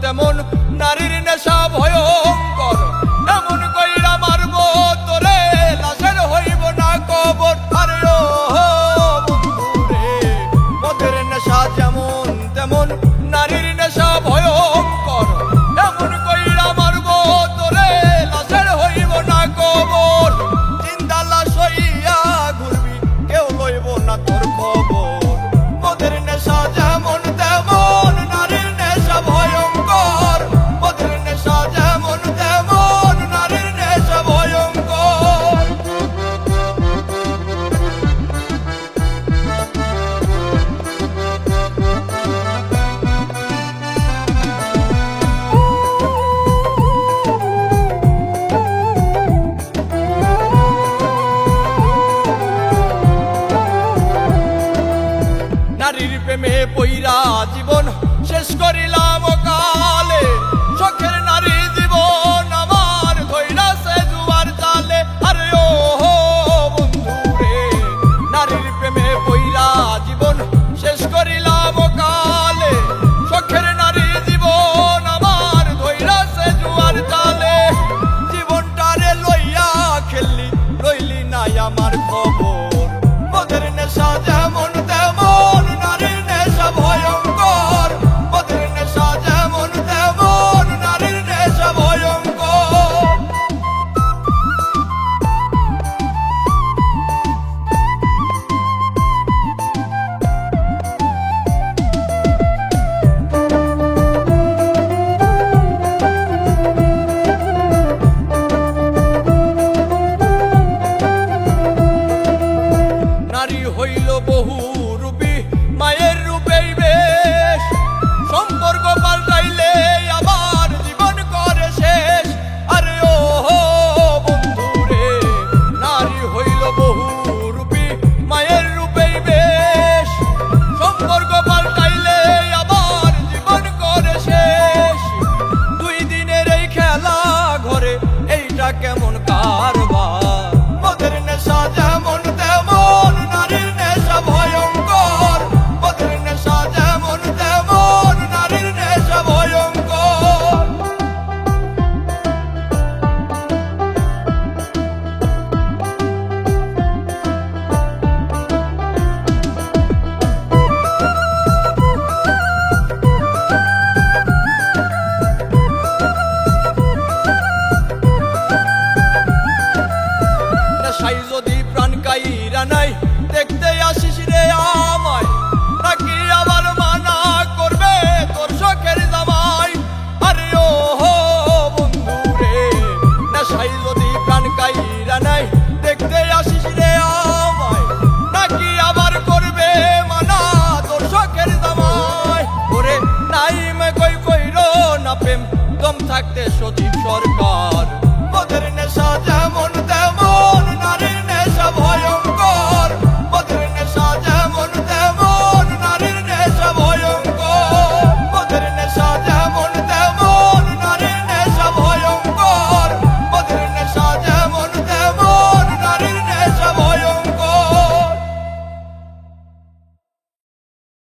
তেমন নারীর নেশা ভয়ঙ্কর, এমন কইরা মারব তোরে লাশের হইব না কবর। আরে ও বন্ধুরে, মদের নেশা যেমন তেমন নারীর নেশা ভয়ঙ্কর, এমন কইরা মারব তোরে লাশের হইব না কবর। জিন্দা লাশ হইয়া ঘুরবি, কেউ লইব না তোর খবর। মদের নেশা যেমন তেমন নারীর নেশা ভয়ঙ্কর, মদের নেশা যেমন তেমন নারীর নেশা ভয়ঙ্কর। নারীর প্রেমে পইরা জীবন শেষ করিলাম কালে, শখের নারী জীবন আমার ধইরাছে জুয়ার জালে। আরে ও বন্ধুরে, নারীর প্রেমে পইরা জীবন শেষ করিলাম কালে, শখের নারী জীবন আমার ধইরাছে জুয়ার জালে। জীবনটারে লইয়া খেললি, লইলি নাই আমার খবর। মদের নেশা যেমন তেমন নারীর নেশা ভয়ঙ্কর, মদের নেশা যেমন তেমন নারীর নেশা ভয়ঙ্কর। নারী হইল বহু রূপী, মায়ের রূপেই বেশ, সম্পর্ক পাল্টাইলে আবার জীবন করে শেষ। আরে ও বন্ধুরে, নারী হইল বহু রূপী, মায়ের রূপেই বেশ, সম্পর্ক পাল্টাইলে আবার জীবন করে শেষ। দুই দিনের এই খেলা ঘরে এইটা কেমন কারবার। মদের নেশা যেমন তেমন নারীর নেশা ভয়ঙ্কর, মদের নেশা যেমন তেমন নারীর নেশা ভয়ঙ্কর। নেশাই যদি প্রাণ কাইরা নাই, দেখতে